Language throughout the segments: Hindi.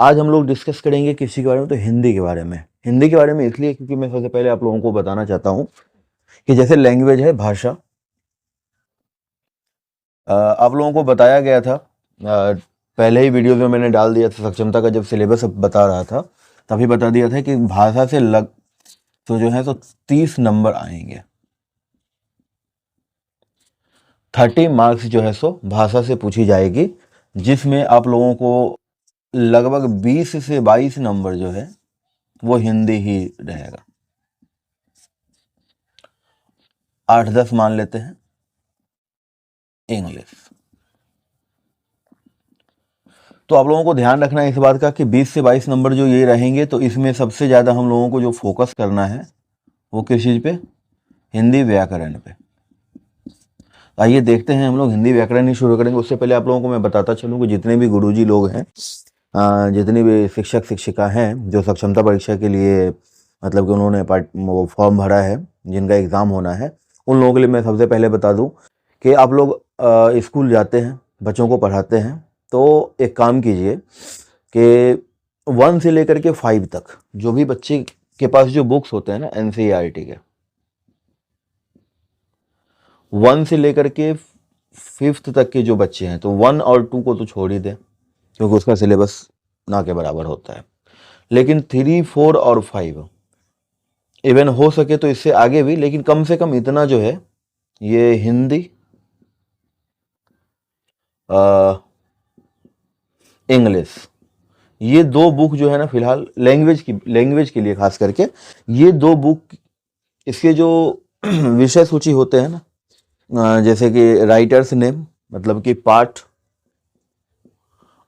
आज हम लोग डिस्कस करेंगे किसी के बारे में, तो हिंदी के बारे में। हिंदी के बारे में इसलिए क्योंकि मैं सबसे पहले आप लोगों को बताना चाहता हूँ कि जैसे लैंग्वेज है, भाषा, आप लोगों को बताया गया था, पहले ही वीडियोज में मैंने डाल दिया था, सक्षमता का जब सिलेबस बता रहा था तभी बता दिया था कि भाषा से तो जो है तो 30 नंबर आएंगे। 30 मार्क्स जो है सो भाषा से पूछी जाएगी, जिसमें आप लोगों को लगभग 20 से 22 नंबर जो है वो हिंदी ही रहेगा। 8-10 मान लेते हैं इंग्लिश। तो आप लोगों को ध्यान रखना है इस बात का कि 20 से 22 नंबर जो ये रहेंगे, तो इसमें सबसे ज़्यादा हम लोगों को जो फोकस करना है वो किस चीज़ पे? हिंदी व्याकरण पे। आइए देखते हैं हम लोग हिंदी व्याकरण ही शुरू करेंगे। उससे पहले आप लोगों को मैं बताता चलूँ कि जितने भी गुरुजी लोग हैं, जितनी भी शिक्षक शिक्षिका हैं जो सक्षमता परीक्षा के लिए मतलब कि उन्होंने वो फॉर्म भरा है, जिनका एग्ज़ाम होना है, उन लोगों के लिए मैं सबसे पहले बता दूं कि आप लोग स्कूल जाते हैं, बच्चों को पढ़ाते हैं, तो एक काम कीजिए कि 1 से लेकर के 5 तक जो भी बच्चे के पास जो बुक्स होते हैं ना NCERT के, 1 से लेकर के 5th तक के जो बच्चे हैं, तो 1 और 2 को तो छोड़ ही दें क्योंकि उसका सिलेबस ना के बराबर होता है। लेकिन 3, 4 और 5 इवन हो सके तो इससे आगे भी, लेकिन कम से कम इतना जो है ये हिंदी, इंग्लिश, ये 2 बुक जो है ना फिलहाल लैंग्वेज के लिए खास करके ये 2 बुक, इसके जो विषय सूची होते हैं ना, जैसे कि राइटर्स नेम मतलब कि पाठ,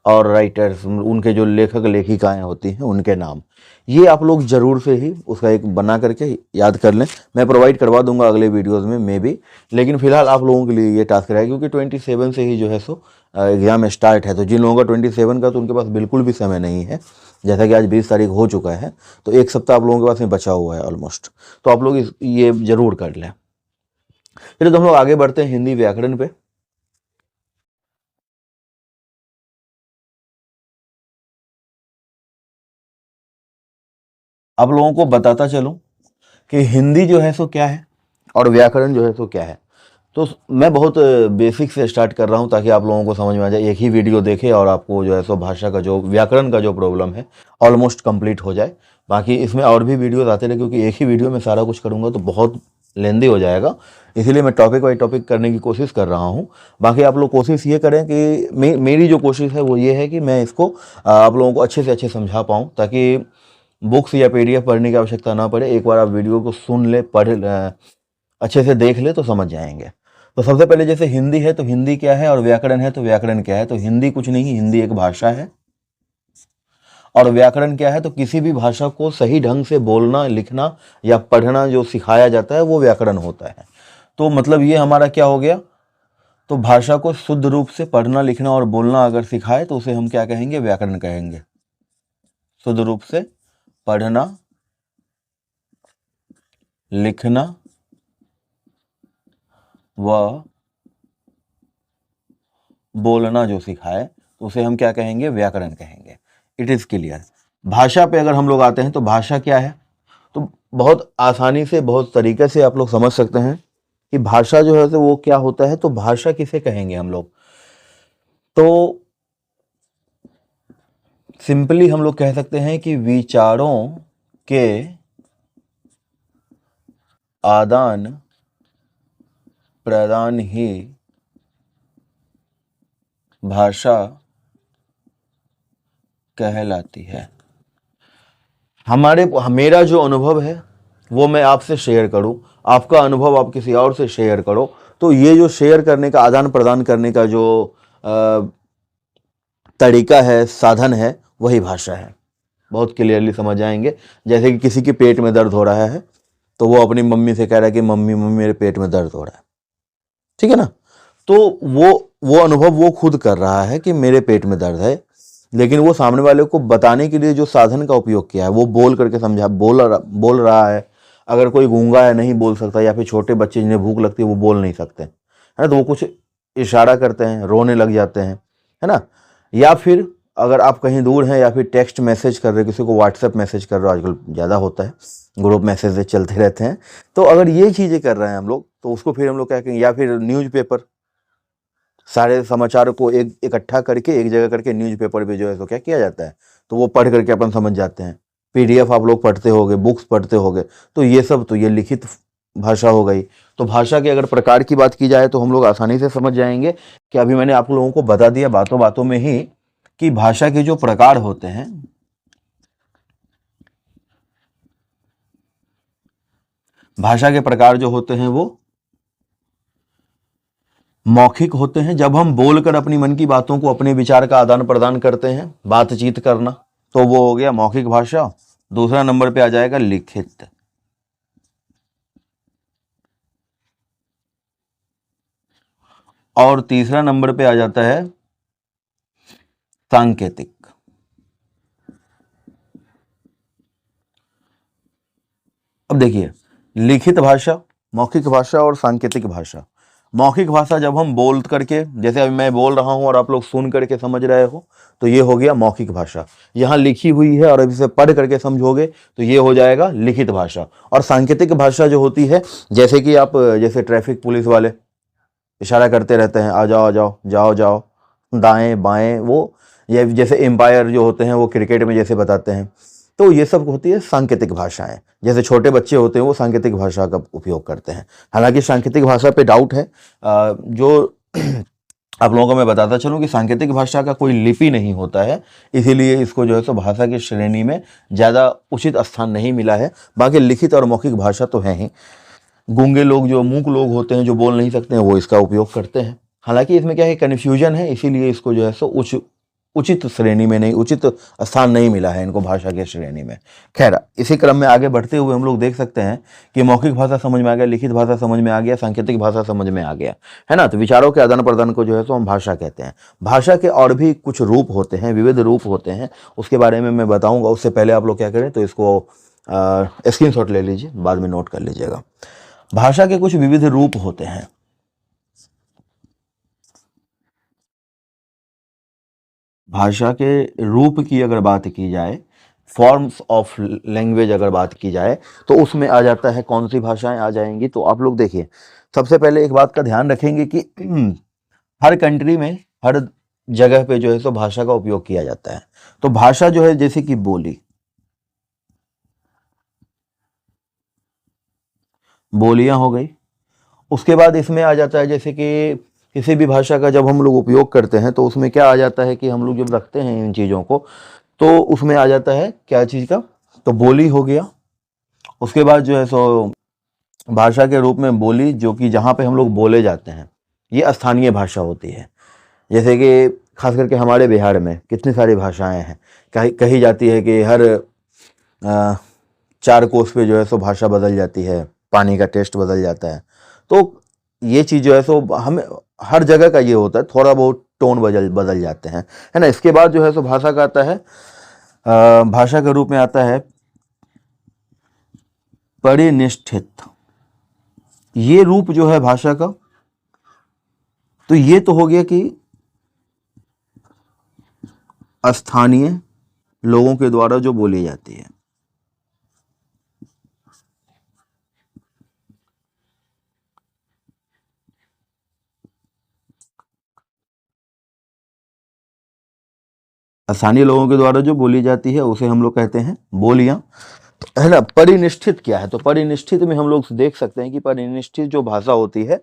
और राइटर्स उनके जो लेखक लेखिकाएं होती हैं उनके नाम, ये आप लोग जरूर से ही उसका एक बना करके याद कर लें। मैं प्रोवाइड करवा दूंगा अगले वीडियोस में मे बी, लेकिन फिलहाल आप लोगों के लिए ये टास्क रहेगा क्योंकि 27 से ही जो है सो एग्ज़ाम स्टार्ट है। तो जिन लोगों का 27 का, तो उनके पास बिल्कुल भी समय नहीं है। जैसा कि आज 20 तारीख हो चुका है, तो एक सप्ताह आप लोगों के पास में बचा हुआ है ऑलमोस्ट, तो आप लोग ये जरूर कर लें। चलिए तो हम लोग आगे बढ़ते हैं हिंदी व्याकरण पे। आप लोगों को बताता चलूं कि हिंदी जो है सो क्या है और व्याकरण जो है सो क्या है। तो मैं बहुत बेसिक से स्टार्ट कर रहा हूं ताकि आप लोगों को समझ में आ जाए, एक ही वीडियो देखे और आपको जो है सो भाषा का जो व्याकरण का जो प्रॉब्लम है ऑलमोस्ट कंप्लीट हो जाए। बाकी इसमें और भी वीडियोस आते रहे, क्योंकि एक ही वीडियो में सारा कुछ करूंगा तो बहुत लेंदी हो जाएगा, इसीलिए मैं टॉपिक बाई टॉपिक करने की कोशिश कर रहा हूं। बाकी आप लोग कोशिश ये करें कि मेरी जो कोशिश है वो ये है कि मैं इसको आप लोगों को अच्छे से अच्छे समझा पाऊँ, ताकि बुक्स या PDF पढ़ने की आवश्यकता ना पड़े। एक बार आप वीडियो को सुन ले, अच्छे से देख ले तो समझ जाएंगे। तो सबसे पहले जैसे हिंदी है तो हिंदी क्या है, और व्याकरण है तो व्याकरण क्या है। तो हिंदी कुछ नहीं, हिंदी एक भाषा है। और व्याकरण क्या है, तो किसी भी भाषा को सही ढंग से बोलना, लिखना या पढ़ना जो सिखाया जाता है वो व्याकरण होता है। तो मतलब ये हमारा क्या हो गया, तो भाषा को शुद्ध रूप से पढ़ना, लिखना और बोलना अगर सिखाए तो उसे हम क्या कहेंगे? व्याकरण कहेंगे। शुद्ध रूप से पढ़ना, लिखना व बोलना जो सिखाए तो उसे हम क्या कहेंगे? व्याकरण कहेंगे। It is clear. भाषा पे अगर हम लोग आते हैं तो भाषा क्या है, तो बहुत आसानी से, बहुत तरीके से आप लोग समझ सकते हैं कि भाषा जो है तो वो क्या होता है। तो भाषा किसे कहेंगे हम लोग? तो सिंपली हम लोग कह सकते हैं कि विचारों के आदान प्रदान ही भाषा कहलाती है। मेरा जो अनुभव है वो मैं आपसे शेयर करूं, आपका अनुभव आप किसी और से शेयर करो, तो ये जो शेयर करने का, आदान प्रदान करने का जो तरीका है, साधन है, वही भाषा है। बहुत क्लियरली समझ आएंगे। जैसे कि किसी के पेट में दर्द हो रहा है तो वो अपनी मम्मी से कह रहा है कि मम्मी मम्मी मेरे पेट में दर्द हो रहा है, ठीक है ना। तो वो अनुभव वो खुद कर रहा है कि मेरे पेट में दर्द है, लेकिन वो सामने वाले को बताने के लिए जो साधन का उपयोग किया है वो बोल करके समझा, बोल रहा है। अगर कोई गूंगा है, नहीं बोल सकता, या फिर छोटे बच्चे जिन्हें भूख लगती है वो बोल नहीं सकते, है ना, तो वो कुछ इशारा करते हैं, रोने लग जाते हैं, है ना। या फिर अगर आप कहीं दूर हैं या फिर टेक्स्ट मैसेज कर रहे हो, किसी को व्हाट्सएप मैसेज कर रहे हो, आजकल ज़्यादा होता है, ग्रुप मैसेज चलते रहते हैं, तो अगर ये चीज़ें कर रहे हैं हम लोग, तो उसको फिर हम लोग क्या कहेंगे, या फिर न्यूज़पेपर, सारे समाचार को एक इकट्ठा करके एक जगह करके न्यूज़पेपर पे जो है तो क्या किया जाता है, तो वो पढ़ करके अपन समझ जाते हैं। पीडीएफ आप लोग पढ़ते होगे, बुक्स पढ़ते होगे, तो ये सब तो ये लिखित भाषा हो गई। तो भाषा के अगर प्रकार की बात की जाए तो हम लोग आसानी से समझ जाएंगे कि अभी मैंने आप लोगों को बता दिया बातों बातों में ही कि भाषा के जो प्रकार होते हैं, भाषा के प्रकार जो होते हैं वो मौखिक होते हैं, जब हम बोलकर अपनी मन की बातों को, अपने विचार का आदान प्रदान करते हैं, बातचीत करना, तो वो हो गया मौखिक भाषा। दूसरा नंबर पे आ जाएगा लिखित, और तीसरा नंबर पे आ जाता है सांकेतिक। अब देखिए, लिखित भाषा, मौखिक भाषा और सांकेतिक भाषा। मौखिक भाषा जब हम बोल करके, जैसे अभी मैं बोल रहा हूं और आप लोग सुन करके समझ रहे हो, तो ये हो गया मौखिक भाषा। यहाँ लिखी हुई है और अब इसे पढ़ करके समझोगे तो ये हो जाएगा लिखित भाषा। और सांकेतिक भाषा जो होती है, जैसे कि आप, जैसे ट्रैफिक पुलिस वाले इशारा करते रहते हैं, आ जाओ आ जाओ, जाओ जाओ, दाएं बाएं, वो ये जैसे एम्पायर जो होते हैं वो क्रिकेट में जैसे बताते हैं, तो ये सब होती है सांकेतिक भाषाएं। जैसे छोटे बच्चे होते हैं वो सांकेतिक भाषा का उपयोग करते हैं। हालांकि सांकेतिक भाषा पे डाउट है, जो आप लोगों को मैं बताता चलूं कि सांकेतिक भाषा का कोई लिपि नहीं होता है, इसीलिए इसको जो है सो भाषा की श्रेणी में ज़्यादा उचित स्थान नहीं मिला है। बाकी लिखित और मौखिक भाषा तो है ही। गूंगे लोग, जो मूक लोग होते हैं, जो बोल नहीं सकते हैं, वो इसका उपयोग करते हैं। हालांकि इसमें क्या है, कन्फ्यूजन है, इसीलिए इसको जो है सो उचित श्रेणी में नहीं, उचित स्थान नहीं मिला है इनको भाषा के श्रेणी में। खैर, इसी क्रम में आगे बढ़ते हुए हम लोग देख सकते हैं कि मौखिक भाषा समझ में आ गया, लिखित भाषा समझ में आ गया, सांकेतिक भाषा समझ में आ गया, है ना। तो विचारों के आदान प्रदान को जो है सो हम भाषा कहते हैं। भाषा के और भी कुछ रूप होते हैं, विविध रूप होते हैं, उसके बारे में मैं बताऊंगा। उससे पहले आप लोग क्या करें, तो इसको स्क्रीनशॉट ले लीजिए, बाद में नोट कर लीजिएगा। भाषा के कुछ विविध रूप होते हैं। भाषा के रूप की अगर बात की जाए, फॉर्म्स ऑफ लैंग्वेज अगर बात की जाए, तो उसमें आ जाता है, कौन सी भाषाएं आ जाएंगी, तो आप लोग देखिए, सबसे पहले एक बात का ध्यान रखेंगे कि हर कंट्री में, हर जगह पे जो है सो भाषा का उपयोग किया जाता है। तो भाषा जो है, जैसे कि बोली, बोलियां हो गई। उसके बाद इसमें आ जाता है, जैसे कि किसी भी भाषा का जब हम लोग उपयोग करते हैं तो उसमें क्या आ जाता है कि हम लोग जब रखते हैं इन चीज़ों को, तो उसमें आ जाता है क्या चीज़ का, तो बोली हो गया। उसके बाद जो है सो भाषा के रूप में बोली, जो कि जहाँ पे हम लोग बोले जाते हैं, ये स्थानीय भाषा होती है। जैसे कि खास करके हमारे बिहार में कितनी सारी भाषाएं हैं, कही जाती है कि हर 4 कोस पे जो है सो भाषा बदल जाती है, पानी का टेस्ट बदल जाता है। तो ये चीज़ जो है सो हमें हर जगह का ये होता है, थोड़ा बहुत टोन बदल बदल जाते हैं, है ना। इसके बाद जो है सो भाषा का आता है, भाषा के रूप में आता है परिनिष्ठित। ये रूप जो है भाषा का, तो ये तो हो गया कि स्थानीय लोगों के द्वारा जो बोली जाती है। स्थानीय लोगों के द्वारा जो बोली जाती है उसे हम लोग कहते हैं बोलियां, है ना। परिनिष्ठित क्या है, तो परिनिष्ठित में हम लोग देख सकते हैं कि परिनिष्ठित जो भाषा होती है,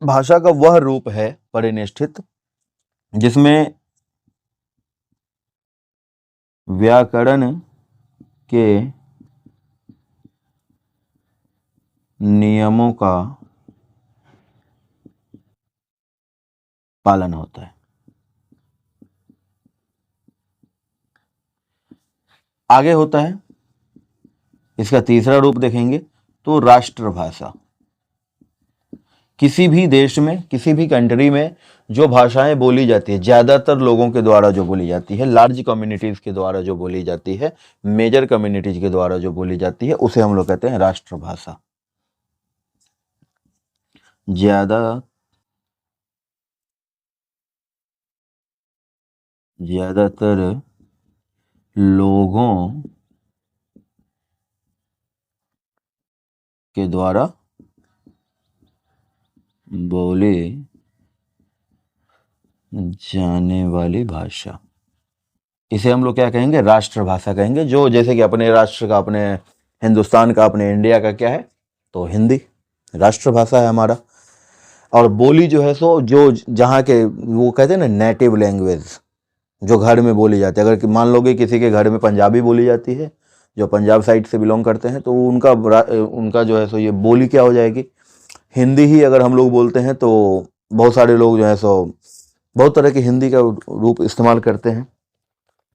भाषा का वह रूप है परिनिष्ठित जिसमें व्याकरण के नियमों का पालन होता है। आगे होता है, इसका तीसरा रूप देखेंगे तो राष्ट्रभाषा। किसी भी देश में, किसी भी कंट्री में जो भाषाएं बोली जाती है, ज़्यादातर लोगों के द्वारा जो बोली जाती है, लार्ज कम्युनिटीज़ के द्वारा जो बोली जाती है, मेजर कम्युनिटीज़ के द्वारा जो बोली जाती है, उसे हम लोग कहते हैं राष्ट्रभाषा। ज़्यादा ज्यादातर लोगों के द्वारा बोली जाने वाली भाषा, इसे हम लोग क्या कहेंगे, राष्ट्रभाषा कहेंगे। जो जैसे कि अपने राष्ट्र का, अपने हिंदुस्तान का, अपने इंडिया का क्या है, तो हिंदी राष्ट्रभाषा है हमारा। और बोली जो है सो जो जहाँ के, वो कहते हैं ना नेटिव लैंग्वेज, जो घर में बोली जाती है। अगर मान लो कि किसी के घर में पंजाबी बोली जाती है, जो पंजाब साइड से बिलोंग करते हैं, तो उनका जो है सो ये बोली क्या हो जाएगी, हिंदी ही। अगर हम लोग बोलते हैं तो बहुत सारे लोग जो है सो बहुत तरह की हिंदी का रूप इस्तेमाल करते हैं।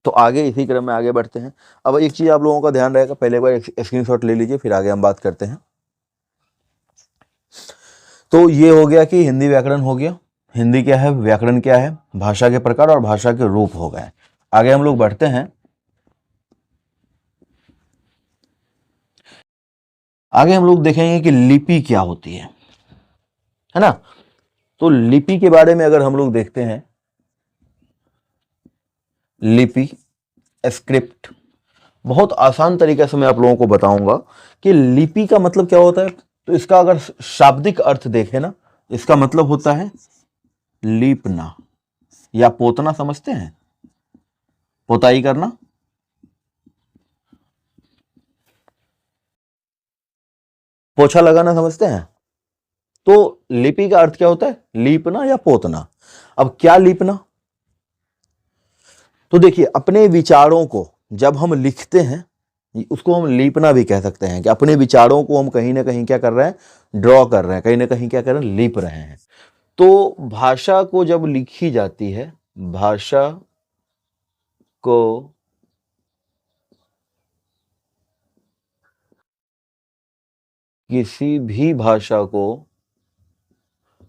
तो आगे इसी क्रम में आगे बढ़ते हैं। अब एक चीज़ आप लोगों का ध्यान रहेगा, पहले एक बार स्क्रीनशॉट ले लीजिए, फिर आगे हम बात करते हैं। तो ये हो गया कि हिंदी व्याकरण हो गया। हिंदी क्या है, व्याकरण क्या है, भाषा के प्रकार और भाषा के रूप हो गए। आगे हम लोग बढ़ते हैं। आगे हम लोग देखेंगे कि लिपि क्या होती है ना। तो लिपि के बारे में अगर हम लोग देखते हैं, लिपि स्क्रिप्ट, बहुत आसान तरीके से मैं आप लोगों को बताऊंगा कि लिपि का मतलब क्या होता है। तो इसका अगर शाब्दिक अर्थ देखें ना, इसका मतलब होता है लीपना या पोतना, समझते हैं, पोताई करना। पोछा लगाना समझते हैं। तो लिपि का अर्थ क्या होता है, लीपना या पोतना। अब क्या लीपना, तो देखिए अपने विचारों को जब हम लिखते हैं, उसको हम लीपना भी कह सकते हैं, कि अपने विचारों को हम कहीं ना कहीं क्या कर रहे हैं, ड्रॉ कर रहे हैं, कहीं ना कहीं क्या कर रहे हैं, लीप रहे हैं। तो भाषा को जब लिखी जाती है, भाषा को किसी भी भाषा को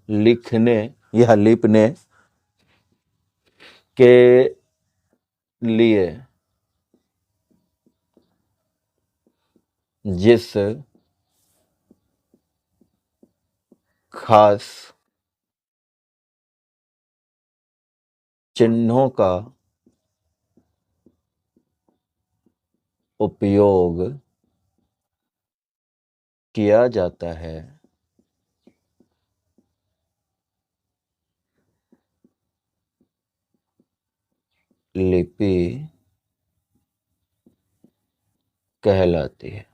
लिखने या लिपने के लिए जिस खास चिन्हों का उपयोग किया जाता है, लिपि कहलाती है।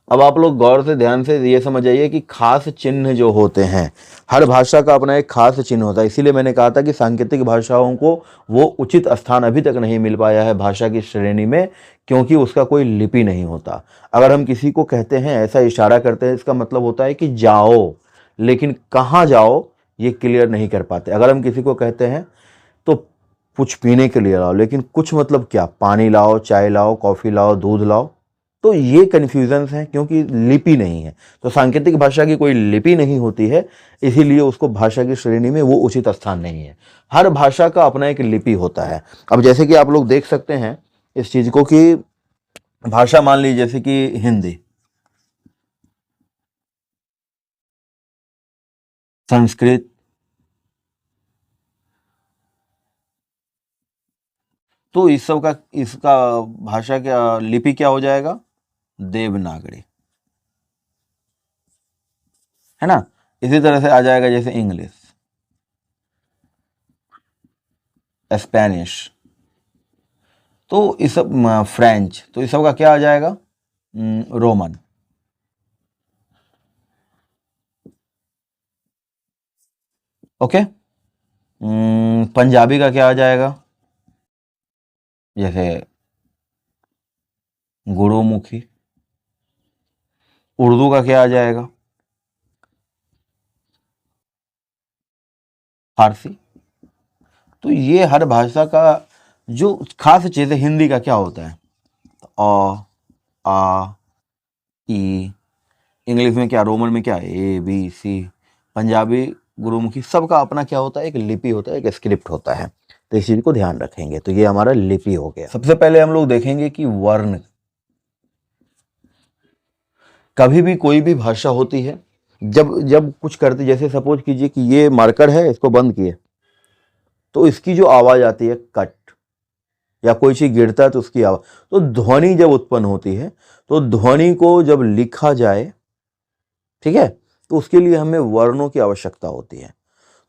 अब आप लोग गौर से ध्यान से ये समझ आइए कि खास चिन्ह जो होते हैं, हर भाषा का अपना एक खास चिन्ह होता है। इसीलिए मैंने कहा था कि सांकेतिक भाषाओं को वो उचित स्थान अभी तक नहीं मिल पाया है भाषा की श्रेणी में, क्योंकि उसका कोई लिपि नहीं होता। अगर हम किसी को कहते हैं, ऐसा इशारा करते हैं, इसका मतलब होता है कि जाओ, लेकिन कहाँ जाओ ये क्लियर नहीं कर पाते। अगर हम किसी को कहते हैं तो कुछ पीने के लिए लाओ, लेकिन कुछ मतलब क्या, पानी लाओ, चाय लाओ, कॉफ़ी लाओ, दूध लाओ, तो ये कन्फ्यूजन्स हैं, क्योंकि लिपि नहीं है। तो सांकेतिक भाषा की कोई लिपि नहीं होती है, इसीलिए उसको भाषा की श्रेणी में वो उचित स्थान नहीं है। हर भाषा का अपना एक लिपि होता है। अब जैसे कि आप लोग देख सकते हैं इस चीज़ को कि भाषा मान लीजिए जैसे कि हिंदी, संस्कृत, तो इस सब का, इसका भाषा का लिपि क्या हो जाएगा, देवनागरी, है ना। इसी तरह से आ जाएगा जैसे इंग्लिश, स्पेनिश, तो इस सब, फ्रेंच, तो इस सब का क्या आ जाएगा, रोमन। ओके। पंजाबी का क्या आ जाएगा, जैसे गुरुमुखी। उर्दू का क्या आ जाएगा, फारसी। तो ये हर भाषा का जो खास चीज़ है। हिंदी का क्या होता है, अ, आ, ई। इंग्लिश में क्या, रोमन में क्या, A B C. Punjabi, Gurmukhi, सबका अपना क्या होता है, एक लिपि होता है, एक स्क्रिप्ट होता है। तो इस चीज़ को ध्यान रखेंगे। तो ये हमारा लिपि हो गया। सबसे पहले हम लोग देखेंगे कि वर्ण। कभी भी कोई भी भाषा होती है, जब जब कुछ करती, जैसे सपोज कीजिए कि ये मार्कर है, इसको बंद किए, तो इसकी जो आवाज़ आती है, कट, या कोई चीज़ गिरता है तो उसकी आवाज़। तो ध्वनि जब उत्पन्न होती है तो ध्वनि को जब लिखा जाए, ठीक है, तो उसके लिए हमें वर्णों की आवश्यकता होती है।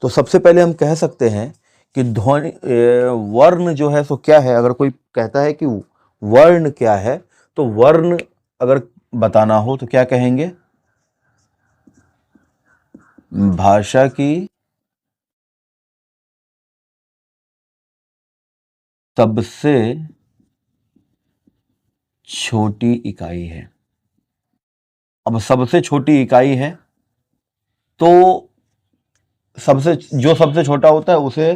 तो सबसे पहले हम कह सकते हैं कि ध्वनि वर्ण जो है सो क्या है। अगर कोई कहता है कि वर्ण क्या है, तो वर्ण अगर बताना हो तो क्या कहेंगे? भाषा की सबसे छोटी इकाई है। अब सबसे छोटी इकाई है तो सबसे छोटा होता है उसे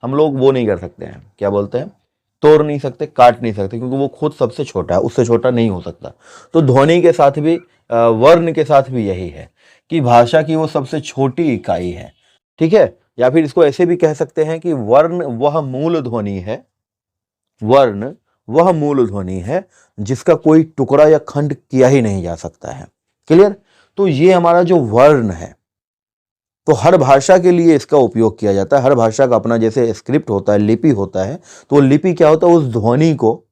हम लोग वो नहीं कर सकते हैं, क्या बोलते हैं, तोड़ नहीं सकते, काट नहीं सकते, क्योंकि वो खुद सबसे छोटा है, उससे छोटा नहीं हो सकता। तो ध्वनि के साथ भी वर्ण के साथ भी यही है कि भाषा की वो सबसे छोटी इकाई है, ठीक है। या फिर इसको ऐसे भी कह सकते हैं कि वर्ण वह मूल ध्वनि है, वर्ण वह मूल ध्वनि है जिसका कोई टुकड़ा या खंड किया ही नहीं जा सकता है। क्लियर? तो ये हमारा जो वर्ण है, तो हर भाषा के लिए इसका उपयोग किया जाता है। हर भाषा का अपना जैसे स्क्रिप्ट होता है, लिपि होता है, तो लिपि क्या होता है, उस ध्वनि को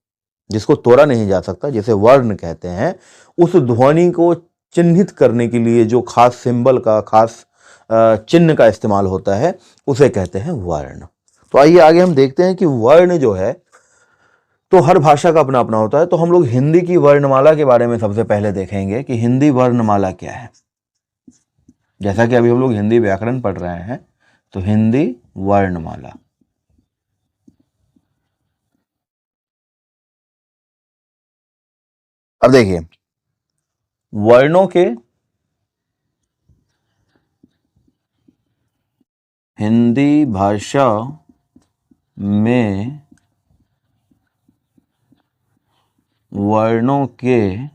जिसको तोड़ा नहीं जा सकता, जैसे वर्ण कहते हैं, उस ध्वनि को चिन्हित करने के लिए जो खास सिंबल का, खास चिन्ह का इस्तेमाल होता है, उसे कहते हैं वर्ण। तो आइए आगे हम देखते हैं कि वर्ण जो है तो हर भाषा का अपना अपना होता है। तो हम लोग हिंदी की वर्णमाला के बारे में सबसे पहले देखेंगे कि हिंदी वर्णमाला क्या है। जैसा कि अभी हम लोग हिंदी व्याकरण पढ़ रहे हैं, तो हिंदी वर्णमाला, अब देखिए वर्णों के हिंदी भाषा में वर्णों के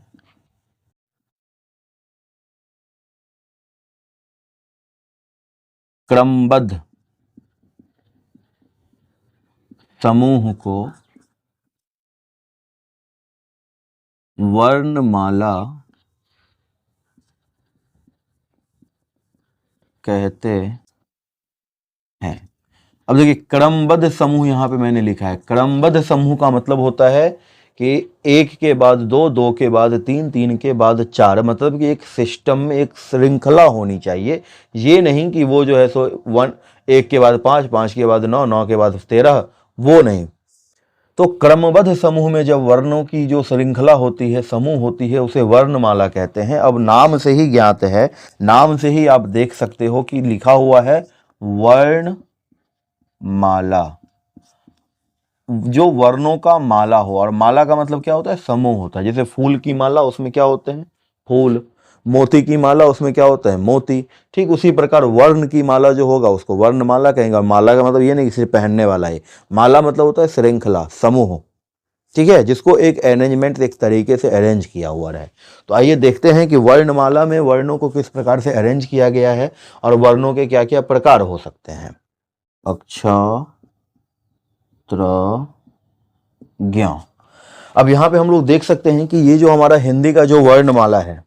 क्रमबद्ध समूह को वर्णमाला कहते हैं। अब देखिए क्रमबद्ध समूह यहाँ पे मैंने लिखा है। क्रमबद्ध समूह का मतलब होता है कि एक के बाद दो, दो के बाद तीन, तीन के बाद चार, मतलब कि एक सिस्टम में एक श्रृंखला होनी चाहिए। ये नहीं कि वो जो है सो एक के बाद पाँच, पाँच के बाद नौ, नौ के बाद 13, वो नहीं। तो क्रमबद्ध समूह में जब वर्णों की जो श्रृंखला होती है, समूह होती है, उसे वर्णमाला कहते हैं। अब नाम से ही ज्ञात है, नाम से ही आप देख सकते हो कि लिखा हुआ है वर्णमाला। जो वर्णों का माला हो, और माला का मतलब क्या होता है, समूह होता है। जैसे फूल की माला, उसमें क्या होते हैं, फूल। मोती की माला, उसमें क्या होता है, मोती। ठीक उसी प्रकार वर्ण की माला जो होगा उसको वर्णमाला कहेंगे। और माला का मतलब ये नहीं कि सिर्फ पहनने वाला है, माला मतलब होता है श्रृंखला, समूह, ठीक है, जिसको एक अरेंजमेंट, एक तरीके से अरेंज किया हुआ रहे। तो आइए देखते हैं कि वर्णमाला में वर्णों को किस प्रकार से अरेंज किया गया है और वर्णों के क्या क्या प्रकार हो सकते हैं। अक्षर ज्ञ। अब यहाँ पे हम लोग देख सकते हैं कि ये जो हमारा हिंदी का जो वर्णमाला है,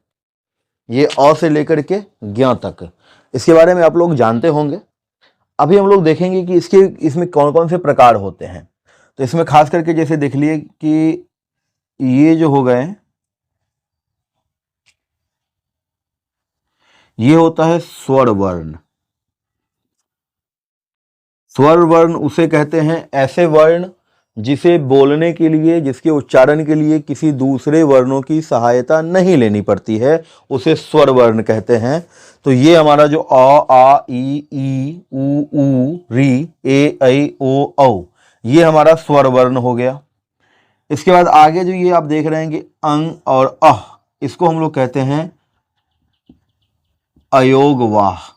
ये अ से लेकर के ज्ञ तक, इसके बारे में आप लोग जानते होंगे। अभी हम लोग देखेंगे कि इसमें कौन कौन से प्रकार होते हैं। तो इसमें खास करके जैसे देख लिए कि ये जो हो गए, ये होता है स्वर वर्ण। स्वर वर्ण उसे कहते हैं ऐसे वर्ण जिसे बोलने के लिए, जिसके उच्चारण के लिए किसी दूसरे वर्णों की सहायता नहीं लेनी पड़ती है, उसे स्वर वर्ण कहते हैं। तो ये हमारा जो अ, आ, ई, ऊ, री, ए, ऐ, ओ, औ, ये हमारा स्वर वर्ण हो गया। इसके बाद आगे जो ये आप देख रहे हैं कि अंग और अह, इसको हम लोग कहते हैं अयोगवाह।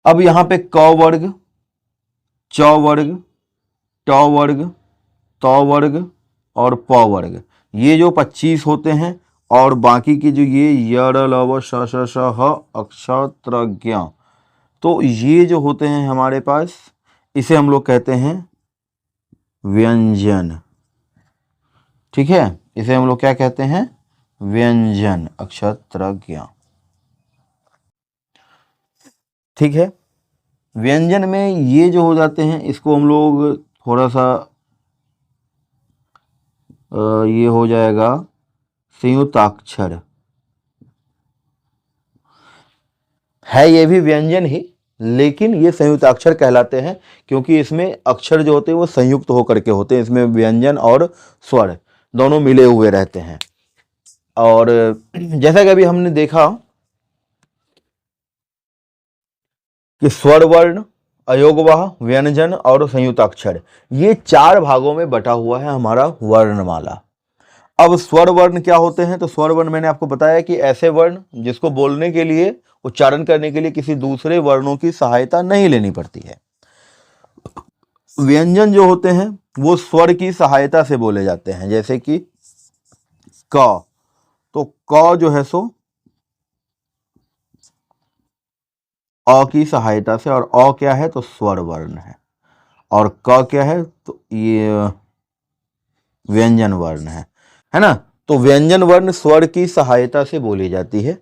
अब यहां पे क वर्ग, च वर्ग, ट वर्ग, त वर्ग और प वर्ग, ये जो 25 होते हैं। और बाकी के जो ये य, र, ल, व, श, श, श, ह, अक्षत्र ज्ञ, तो ये जो होते हैं हमारे पास, इसे हम लोग कहते हैं व्यंजन। ठीक है, इसे हम लोग क्या कहते हैं, व्यंजन, अक्षत्र ज्ञ। ठीक है, व्यंजन में ये जो हो जाते हैं इसको हम लोग थोड़ा सा ये हो जाएगा संयुक्ताक्षर। है ये भी व्यंजन ही, लेकिन ये संयुक्ताक्षर कहलाते हैं क्योंकि इसमें अक्षर जो होते हैं वो संयुक्त होकर के होते हैं। इसमें व्यंजन और स्वर दोनों मिले हुए रहते हैं। और जैसा कि अभी हमने देखा कि स्वर वर्ण, अयोगवाह, व्यंजन और संयुक्ताक्षर, ये 4 भागों में बटा हुआ है हमारा वर्णमाला। अब स्वर वर्ण क्या होते हैं? तो स्वर वर्ण मैंने आपको बताया कि ऐसे वर्ण जिसको बोलने के लिए, उच्चारण करने के लिए किसी दूसरे वर्णों की सहायता नहीं लेनी पड़ती है। व्यंजन जो होते हैं वो स्वर की सहायता से बोले जाते हैं, जैसे कि क। तो क जो है सो अ की सहायता से, और अ क्या है? तो स्वर वर्ण है। और क क्या है? तो ये व्यंजन वर्ण है ना। तो व्यंजन वर्ण स्वर की सहायता से बोली जाती है।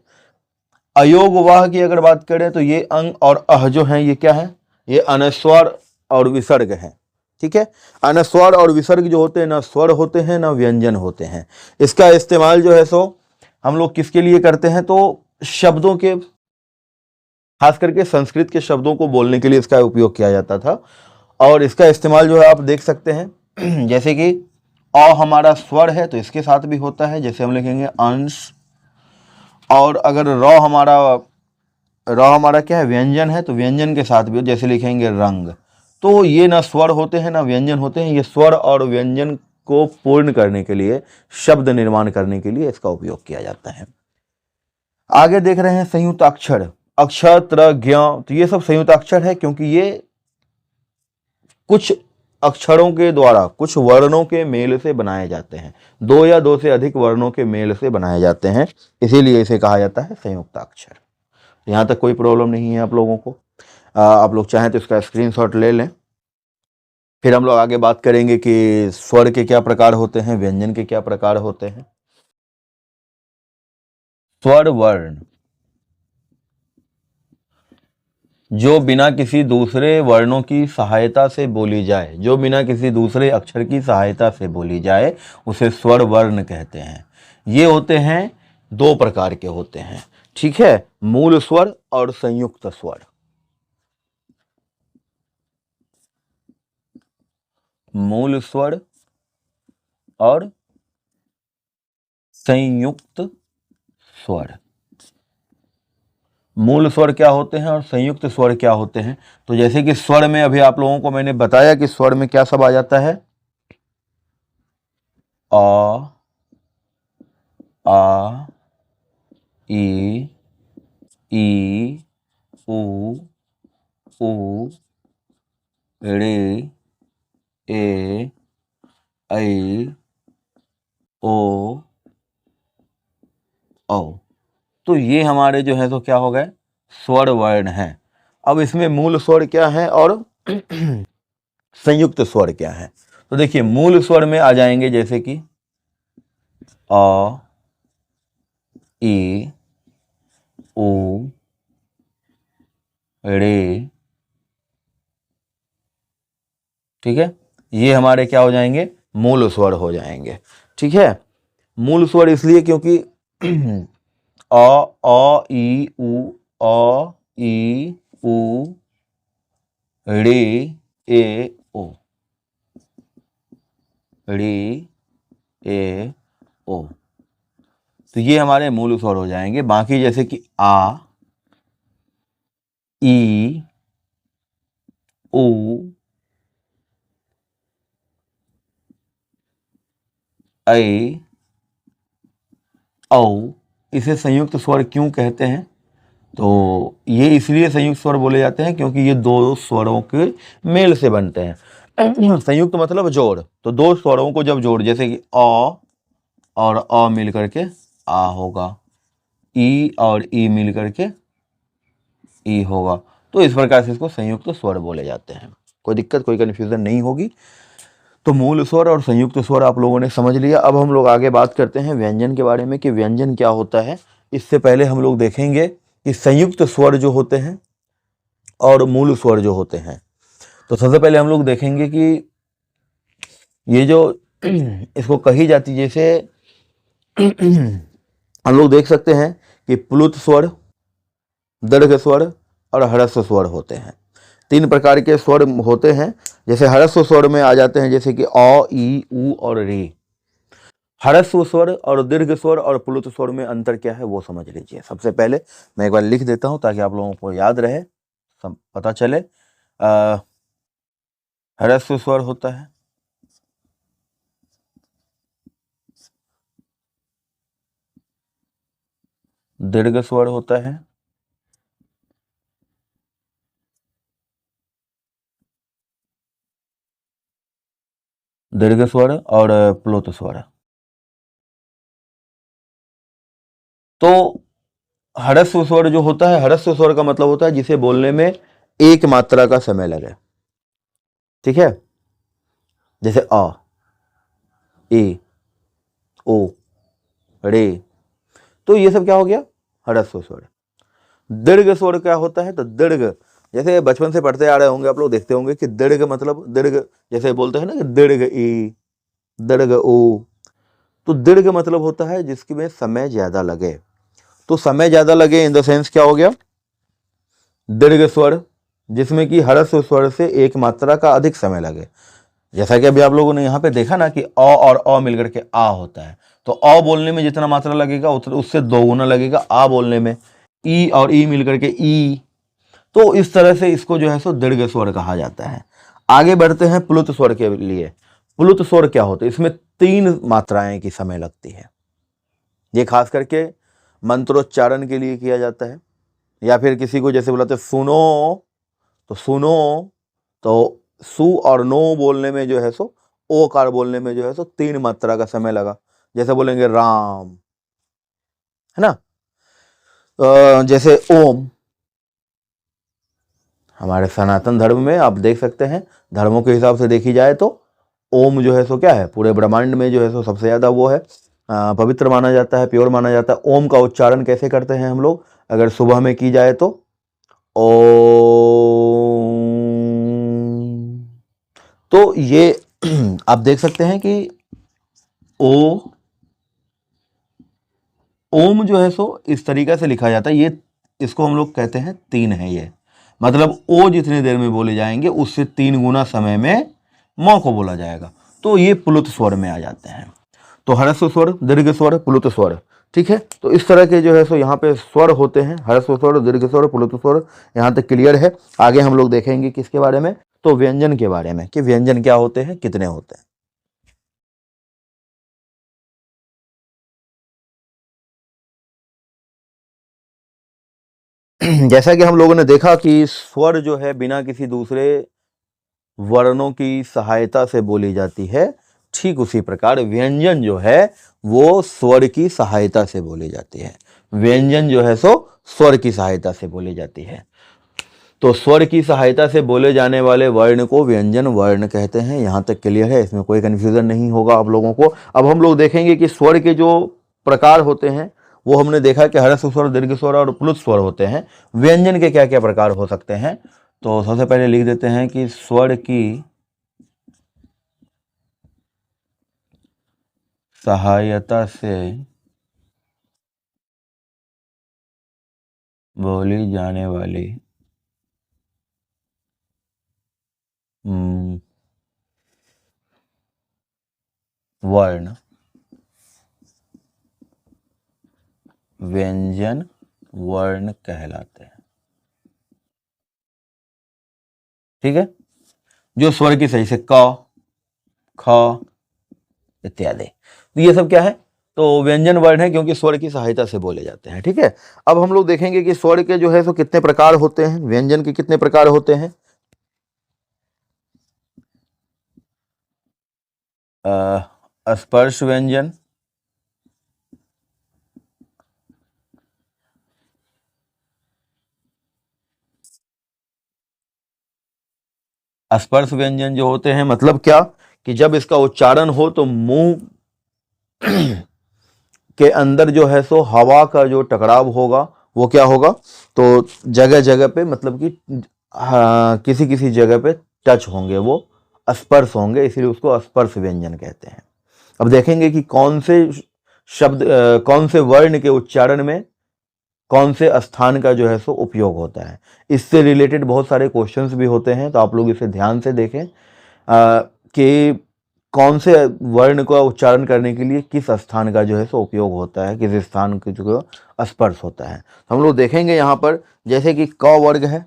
अयोगवाह की अगर बात करें तो ये अंग और अह जो है ये क्या है? ये अनुस्वार और विसर्ग है। ठीक है, अनुस्वार और विसर्ग जो होते हैं ना स्वर होते हैं ना व्यंजन होते हैं। इसका इस्तेमाल जो है सो हम लोग किसके लिए करते हैं? तो शब्दों के, खास करके संस्कृत के शब्दों को बोलने के लिए इसका उपयोग किया जाता था। और इसका इस्तेमाल जो है आप देख सकते हैं जैसे कि अ हमारा स्वर है तो इसके साथ भी होता है, जैसे हम लिखेंगे अंश। और अगर र हमारा क्या है? व्यंजन है, तो व्यंजन के साथ भी, जैसे लिखेंगे रंग। तो ये ना स्वर होते हैं ना व्यंजन होते हैं, ये स्वर और व्यंजन को पूर्ण करने के लिए, शब्द निर्माण करने के लिए इसका उपयोग किया जाता है। आगे देख रहे हैं संयुक्ताक्षर, अक्षर, त्र, ज्ञ। तो ये सब संयुक्ताक्षर है क्योंकि ये कुछ अक्षरों के द्वारा, कुछ वर्णों के मेल से बनाए जाते हैं। 2 या 2 से अधिक वर्णों के मेल से बनाए जाते हैं, इसीलिए इसे कहा जाता है संयुक्ताक्षर। यहाँ तक कोई प्रॉब्लम नहीं है आप लोगों को। आप लोग चाहें तो इसका स्क्रीनशॉट ले लें। फिर हम लोग आगे बात करेंगे कि स्वर के क्या प्रकार होते हैं, व्यंजन के क्या प्रकार होते हैं। स्वर वर्ण जो बिना किसी दूसरे वर्णों की सहायता से बोली जाए, जो बिना किसी दूसरे अक्षर की सहायता से बोली जाए, उसे स्वर वर्ण कहते हैं। ये होते हैं 2 प्रकार के होते हैं। ठीक है, मूल स्वर और संयुक्त स्वर। मूल स्वर और संयुक्त स्वर। मूल स्वर क्या होते हैं और संयुक्त स्वर क्या होते हैं? तो जैसे कि स्वर में अभी आप लोगों को मैंने बताया कि स्वर में क्या सब आ जाता है? अ, आ, ई, उ, ऋ, ए, ऐ, ओ, औ। तो ये हमारे जो है तो क्या हो गए? स्वर वर्ण हैं। अब इसमें मूल स्वर क्या है और संयुक्त स्वर क्या है? तो देखिए, मूल स्वर में आ जाएंगे जैसे कि अ, ई, उ, ऋ। ठीक है, ये हमारे क्या हो जाएंगे? मूल स्वर हो जाएंगे। ठीक है, मूल स्वर इसलिए क्योंकि अ, ई, उ, अ, ई, उ, ऋ, ए, ओ। ऋ, ए, ओ। तो ये हमारे मूल स्वर हो जाएंगे। बाकी जैसे कि आ, ई, उ, ऐ, औ, इसे संयुक्त स्वर क्यों कहते हैं? तो ये इसलिए संयुक्त स्वर बोले जाते हैं क्योंकि ये 2 स्वरों के मेल से बनते हैं। संयुक्त मतलब जोड़। तो 2 स्वरों को जब जोड़, जैसे कि अ और अ मिल करके आ होगा, ई और ई मिल करके ई होगा। तो इस प्रकार से इसको संयुक्त स्वर बोले जाते हैं। कोई दिक्कत, कोई कन्फ्यूजन नहीं होगी। तो मूल स्वर और संयुक्त स्वर आप लोगों ने समझ लिया। अब हम लोग आगे बात करते हैं व्यंजन के बारे में कि व्यंजन क्या होता है। इससे पहले हम लोग देखेंगे कि संयुक्त स्वर जो होते हैं और मूल स्वर जो होते हैं। तो सबसे पहले हम लोग देखेंगे कि ये जो इसको कही जाती, जैसे हम लोग देख सकते हैं कि प्लुत स्वर, दीर्घ स्वर और ह्रस्व स्वर होते हैं। 3 प्रकार के स्वर होते हैं। जैसे ह्रस्व स्वर में आ जाते हैं जैसे कि अ, ई, उ और रे। ह्रस्व स्वर और दीर्घ स्वर और प्लुत स्वर में अंतर क्या है वो समझ लीजिए। सबसे पहले मैं एक बार लिख देता हूं ताकि आप लोगों को याद रहे, सब पता चले। ह्रस्व स्वर होता है, दीर्घ स्वर होता है, दीर्घ स्वर और प्लुत स्वर। तो ह्रस्व स्वर जो होता है, ह्रस्व स्वर का मतलब होता है जिसे बोलने में एक मात्रा का समय लगे। ठीक है, जैसे अ, ए, ओ, रे। तो ये सब क्या हो गया, ह्रस्व स्वर। दीर्घ स्वर क्या होता है, तो दीर्घ, जैसे बचपन से पढ़ते आ रहे होंगे आप लोग, देखते होंगे कि दीर्घ मतलब दीर्घ, जैसे बोलते हैं ना कि दीर्घ ई, दीर्घ ओ। तो दीर्घ मतलब होता है जिसमें समय ज्यादा लगे। तो समय ज्यादा लगे इन द सेंस क्या हो गया, दीर्घ स्वर जिसमें कि ह्रस्व स्वर से एक मात्रा का अधिक समय लगे। जैसा कि अभी आप लोगों ने यहाँ पे देखा ना कि अ और अ मिलकर के आ होता है। तो अ बोलने में जितना मात्रा लगेगा उससे 2 गुना लगेगा आ बोलने में। ई और ई मिलकर के ई। तो इस तरह से इसको जो है सो दीर्घ स्वर कहा जाता है। आगे बढ़ते हैं प्लुत स्वर के लिए। प्लुत स्वर क्या होता है, इसमें 3 मात्राएं की समय लगती है। ये खास करके मंत्रोच्चारण के लिए किया जाता है, या फिर किसी को जैसे बुलाते सुनो, तो सुनो, तो सु और नो बोलने में जो है सो, ओकार बोलने में जो है सो 3 मात्रा का समय लगा। जैसे बोलेंगे राम, है ना। जैसे ओम, हमारे सनातन धर्म में आप देख सकते हैं, धर्मों के हिसाब से देखी जाए तो ओम जो है सो क्या है, पूरे ब्रह्मांड में जो है सो सबसे ज्यादा वो है पवित्र माना जाता है, प्योर माना जाता है। ओम का उच्चारण कैसे करते हैं हम लोग, अगर सुबह में की जाए तो ओम। तो ये आप देख सकते हैं कि ओ, ओम जो है सो इस तरीका से लिखा जाता है। ये इसको हम लोग कहते हैं 3 है ये, मतलब ओ जितनी देर में बोले जाएंगे उससे 3 गुना समय में मौ को बोला जाएगा। तो ये प्लुत स्वर में आ जाते हैं। तो ह्रस्व स्वर, दीर्घ स्वर, प्लुत स्वर। ठीक है, तो इस तरह के जो है सो यहाँ पे स्वर होते हैं, ह्रस्व स्वर, दीर्घ स्वर, प्लुत स्वर। यहाँ तक क्लियर है। आगे हम लोग देखेंगे किसके बारे में, तो व्यंजन के बारे में, कि व्यंजन क्या होते हैं, कितने होते हैं। जैसा कि हम लोगों ने देखा कि स्वर जो है बिना किसी दूसरे वर्णों की सहायता से बोली जाती है, ठीक उसी प्रकार व्यंजन जो है वो स्वर की सहायता से बोली जाती है। व्यंजन जो है सो स्वर की सहायता से बोली जाती है। तो स्वर की सहायता से बोले जाने वाले वर्ण को व्यंजन वर्ण कहते हैं। यहां तक क्लियर है, इसमें कोई कंफ्यूजन नहीं होगा आप लोगों को। अब हम लोग देखेंगे कि स्वर के जो प्रकार होते हैं वो हमने देखा कि ह्रस्व स्वर, दीर्घ स्वर और प्लुत स्वर होते हैं। व्यंजन के क्या क्या प्रकार हो सकते हैं, तो सबसे पहले लिख देते हैं कि स्वर की सहायता से बोली जाने वाली वर्ण व्यंजन वर्ण कहलाते हैं। ठीक है, जो स्वर की सही से क, ख इत्यादि, तो ये सब क्या है, तो व्यंजन वर्ण है क्योंकि स्वर की सहायता से बोले जाते हैं। ठीक है, अब हम लोग देखेंगे कि स्वर के जो है सो कितने प्रकार होते हैं, व्यंजन के कितने प्रकार होते हैं। स्पर्श व्यंजन, स्पर्श व्यंजन जो होते हैं मतलब क्या, कि जब इसका उच्चारण हो तो मुंह के अंदर जो है सो हवा का जो टकराव होगा वो क्या होगा, तो जगह जगह पे मतलब कि हाँ, किसी किसी जगह पे टच होंगे, वो स्पर्श होंगे, इसलिए उसको स्पर्श व्यंजन कहते हैं। अब देखेंगे कि कौन से शब्द कौन से वर्ण के उच्चारण में कौन से स्थान का जो है सो उपयोग होता है। इससे रिलेटेड बहुत सारे क्वेश्चंस भी होते हैं, तो आप लोग इसे ध्यान से देखें कि कौन से वर्ण का उच्चारण करने के लिए किस स्थान का जो है सो उपयोग होता है, किस स्थान के जो स्पर्श होता है। तो हम लोग देखेंगे यहाँ पर, जैसे कि क वर्ग है,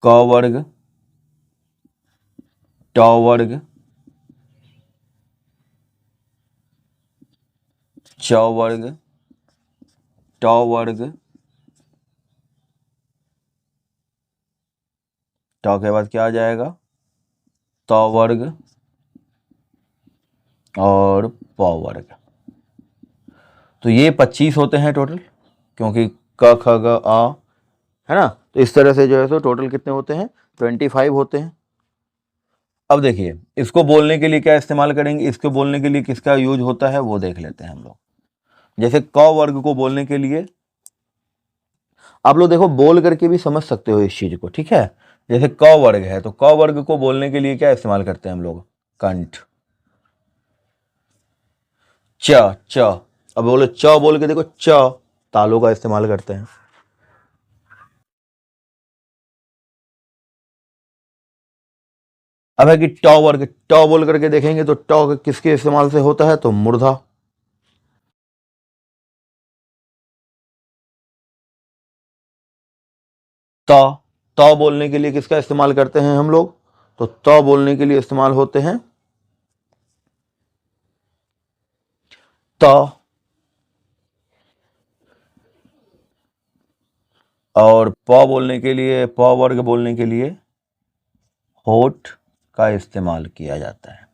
क वर्ग, ट वर्ग, च वर्ग, ट वर्ग, ट के बाद क्या आ जाएगा, त वर्ग और प वर्ग। तो ये 25 होते हैं टोटल, क्योंकि क ख ग आ है ना। तो इस तरह से जो है सो टोटल कितने होते हैं, 25 होते हैं। अब देखिए, इसको बोलने के लिए क्या इस्तेमाल करेंगे, इसको बोलने के लिए किसका यूज होता है वो देख लेते हैं हम लोग। जैसे क वर्ग को बोलने के लिए आप लोग देखो बोल करके भी समझ सकते हो इस चीज को, ठीक है। जैसे क वर्ग है, तो क वर्ग को बोलने के लिए क्या इस्तेमाल करते हैं हम लोग, कंठ। च च, अब बोलो च बोल के देखो, च तालु का इस्तेमाल करते हैं। अब है कि ट वर्ग, ट बोल करके देखेंगे तो ट किसके इस्तेमाल से होता है, तो मूर्धा। त, त बोलने के लिए किसका इस्तेमाल करते हैं हम लोग, तो त बोलने के लिए इस्तेमाल होते हैं त। और प बोलने के लिए, प वर्ग बोलने के लिए होठ का इस्तेमाल किया जाता है।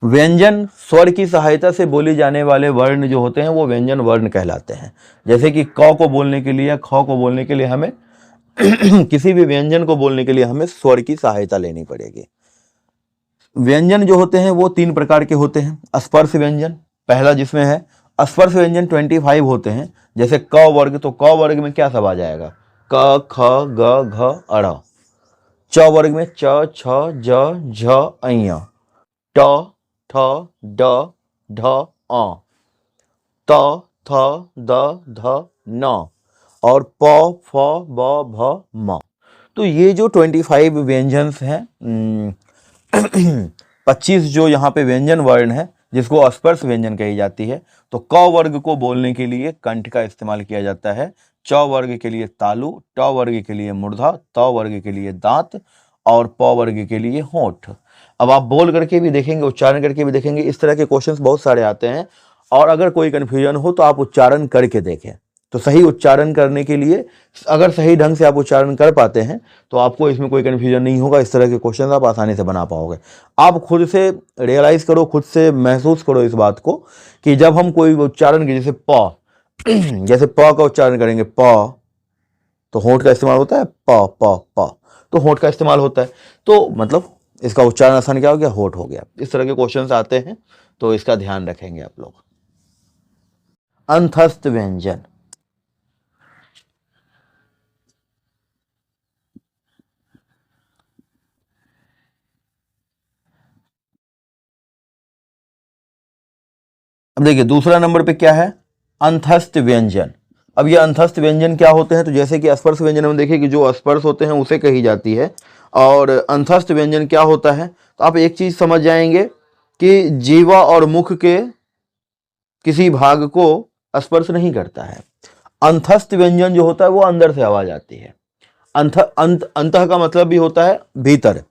व्यंजन स्वर की सहायता से बोले जाने वाले वर्ण जो होते हैं वो व्यंजन वर्ण कहलाते हैं। जैसे कि क को बोलने के लिए या ख को बोलने के लिए हमें किसी भी व्यंजन को बोलने के लिए हमें स्वर की सहायता लेनी पड़ेगी। व्यंजन जो होते हैं वो 3 प्रकार के होते हैं। स्पर्श व्यंजन पहला जिसमें है, स्पर्श व्यंजन 25 होते हैं। जैसे क वर्ग, तो क वर्ग में क्या सब आ जाएगा, क ख ग घ अड़। च वर्ग में च छ ज झ अ, ट ठ ड ढ अ, त थ द ध न, और प फ ब भ म। तो ये जो 25 व्यंजन्स हैं, 25 जो यहाँ पे व्यंजन वर्ण है जिसको स्पर्श व्यंजन कही जाती है। तो क वर्ग को बोलने के लिए कंठ का इस्तेमाल किया जाता है, च वर्ग के लिए तालु, ट वर्ग के लिए मूर्धा, त वर्ग के लिए दांत और प वर्ग के लिए होंठ। अब आप बोल करके भी देखेंगे, उच्चारण करके भी देखेंगे, इस तरह के क्वेश्चंस बहुत सारे आते हैं। और अगर कोई कंफ्यूजन हो तो आप उच्चारण करके देखें। तो सही उच्चारण करने के लिए, अगर सही ढंग से आप उच्चारण कर पाते हैं तो आपको इसमें कोई कन्फ्यूजन नहीं होगा। इस तरह के क्वेश्चन आप आसानी से बना पाओगे। आप खुद से रियलाइज करो, खुद से महसूस करो इस बात को कि जब हम कोई उच्चारण के, जैसे प जैसे प का उच्चारण करेंगे प, तो होंठ का इस्तेमाल होता है, प प प, तो होंठ का इस्तेमाल होता है। तो मतलब इसका उच्चारण आसान क्या हो गया, होठ हो गया। इस तरह के क्वेश्चन आते हैं, तो इसका ध्यान रखेंगे आप लोग। अंतस्थ व्यंजन, अब देखिए दूसरा नंबर पे क्या है, अंतस्थ व्यंजन। अब ये अंतस्थ व्यंजन क्या होते हैं, तो जैसे कि स्पर्श व्यंजन में देखिए कि जो स्पर्श होते हैं उसे कही जाती है, और अंतस्थ व्यंजन क्या होता है, तो आप एक चीज समझ जाएंगे कि जीवा और मुख के किसी भाग को स्पर्श नहीं करता है। अंतस्थ व्यंजन जो होता है वो अंदर से आवाज आती है। अंत का मतलब भी होता है भीतर।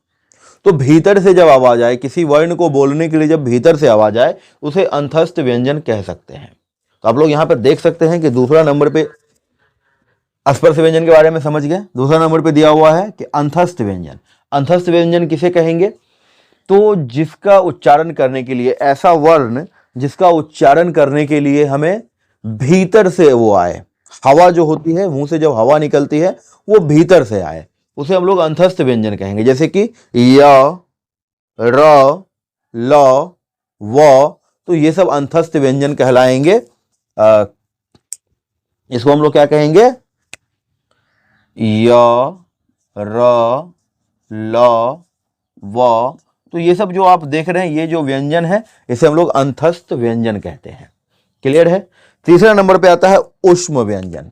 तो भीतर से जब आवाज आए, किसी वर्ण को बोलने के लिए जब भीतर से आवाज आए, उसे अंतस्थ व्यंजन कह सकते हैं। तो आप लोग यहां पर देख सकते हैं कि दूसरा नंबर पे स्पर्श व्यंजन के बारे में समझ गए। दूसरा नंबर पे दिया हुआ है कि अंतस्थ व्यंजन। अंतस्थ व्यंजन किसे कहेंगे, तो जिसका उच्चारण करने के लिए, ऐसा वर्ण जिसका उच्चारण करने के लिए हमें भीतर से वो आए, हवा जो होती है, मुंह से जब हवा निकलती है वो भीतर से आए, उसे हम लोग अंतस्थ व्यंजन कहेंगे। जैसे कि य, र, ल, व, तो ये सब अंतस्थ व्यंजन कहलाएंगे। इसको हम लोग क्या कहेंगे? य, र, ल, व। तो ये सब जो आप देख रहे हैं, ये जो व्यंजन है, इसे हम लोग अंतस्थ व्यंजन कहते हैं। क्लियर है? तीसरे नंबर पे आता है ऊष्म व्यंजन।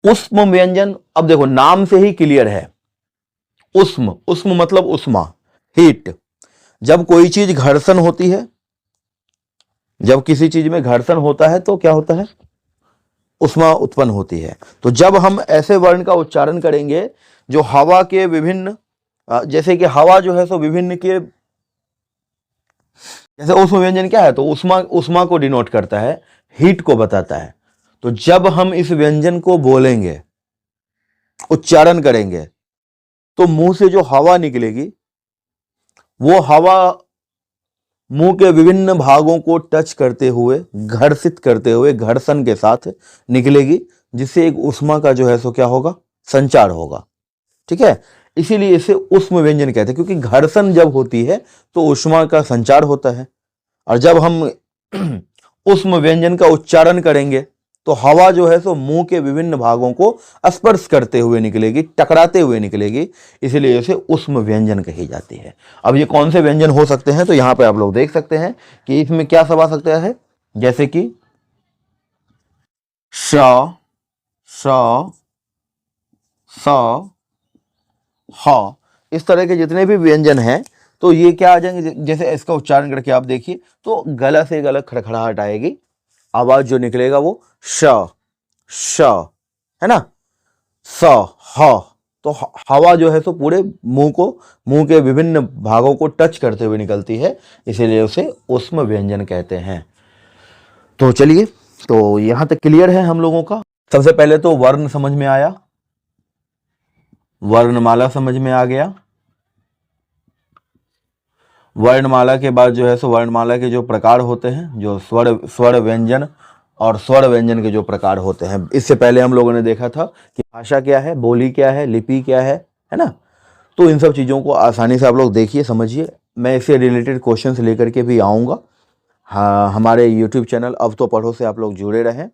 ऊष्म व्यंजन, अब देखो नाम से ही क्लियर है। ऊष्म, ऊष्म मतलब उष्मा, हीट। जब कोई चीज घर्षण होती है, जब किसी चीज में घर्षण होता है तो क्या होता है? उष्मा उत्पन्न होती है। तो जब हम ऐसे वर्ण का उच्चारण करेंगे जो हवा के विभिन्न, जैसे कि हवा जो है सो विभिन्न के, जैसे ऊष्म व्यंजन क्या है? तो उष्मा, उष्मा को डिनोट करता है, हीट को बताता है। तो जब हम इस व्यंजन को बोलेंगे, उच्चारण करेंगे, तो मुंह से जो हवा निकलेगी, वो हवा मुंह के विभिन्न भागों को टच करते हुए, घर्षित करते हुए, घर्षण के साथ निकलेगी, जिससे एक उष्मा का जो है सो क्या होगा? संचार होगा। ठीक है? इसीलिए इसे ऊष्म व्यंजन कहते हैं, क्योंकि घर्षण जब होती है तो उष्मा का संचार होता है। और जब हम ऊष्म व्यंजन का उच्चारण करेंगे तो हवा जो है सो मुंह के विभिन्न भागों को स्पर्श करते हुए निकलेगी, टकराते हुए निकलेगी, इसलिए इसे ऊष्म व्यंजन कही जाती है। अब ये कौन से व्यंजन हो सकते हैं? तो यहां पे आप लोग देख सकते हैं कि इसमें क्या सब आ सकता है, जैसे कि श, स, स, ह, इस तरह के जितने भी व्यंजन हैं, तो ये क्या आ जाएंगे? जैसे इसका उच्चारण करके आप देखिए तो गला से गला खड़खड़ाहट आएगी, आवाज जो निकलेगा वो श, श, है ना, स, ह। तो हवा जो है सो पूरे मुंह को, मुंह के विभिन्न भागों को टच करते हुए निकलती है, इसीलिए उसे ऊष्म व्यंजन कहते हैं। तो चलिए, तो यहां तक क्लियर है हम लोगों का। सबसे पहले तो वर्ण समझ में आया, वर्णमाला समझ में आ गया। वर्णमाला के बाद जो है सो वर्णमाला के जो प्रकार होते हैं, जो स्वर व्यंजन और स्वर व्यंजन के जो प्रकार होते हैं, इससे पहले हम लोगों ने देखा था कि भाषा क्या है, बोली क्या है, लिपि क्या है ना। तो इन सब चीज़ों को आसानी से आप लोग देखिए, समझिए। मैं इससे रिलेटेड क्वेश्चंस लेकर के भी आऊँगा। हाँ, हमारे यूट्यूब चैनल अब तो पढ़ो से आप लोग जुड़े रहें।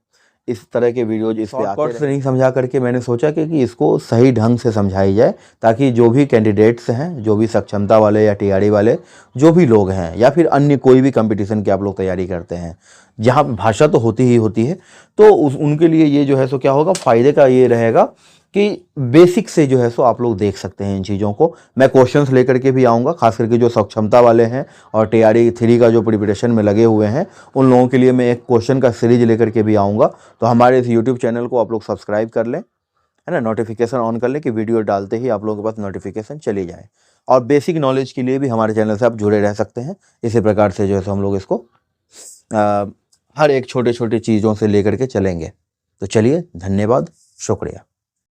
इस तरह के वीडियोज इस पे आते से नहीं समझा करके मैंने सोचा कि इसको सही ढंग से समझाई जाए, ताकि जो भी कैंडिडेट्स हैं, जो भी सक्षमता वाले या टीआरई वाले जो भी लोग हैं, या फिर अन्य कोई भी कंपटीशन की आप लोग तैयारी करते हैं, जहाँ पे भाषा तो होती ही होती है, तो उनके लिए ये जो है सो क्या होगा, फ़ायदे का ये रहेगा कि बेसिक से जो है सो आप लोग देख सकते हैं इन चीज़ों को। मैं क्वेश्चंस लेकर के भी आऊँगा, खास करके जो सक्षमता वाले हैं और टीआरई 3 का जो प्रिपरेशन में लगे हुए हैं, उन लोगों के लिए मैं एक क्वेश्चन का सीरीज लेकर के भी आऊँगा। तो हमारे इस यूट्यूब चैनल को आप लोग सब्सक्राइब कर लें, है ना, नोटिफिकेशन ऑन कर लें कि वीडियो डालते ही आप लोगों के पास नोटिफिकेशन चली जाए। और बेसिक नॉलेज के लिए भी हमारे चैनल से आप जुड़े रह सकते हैं। इसी प्रकार से जो है सो हम लोग इसको हर एक छोटे छोटे चीज़ों से लेकर के चलेंगे। तो चलिए, धन्यवाद, शुक्रिया।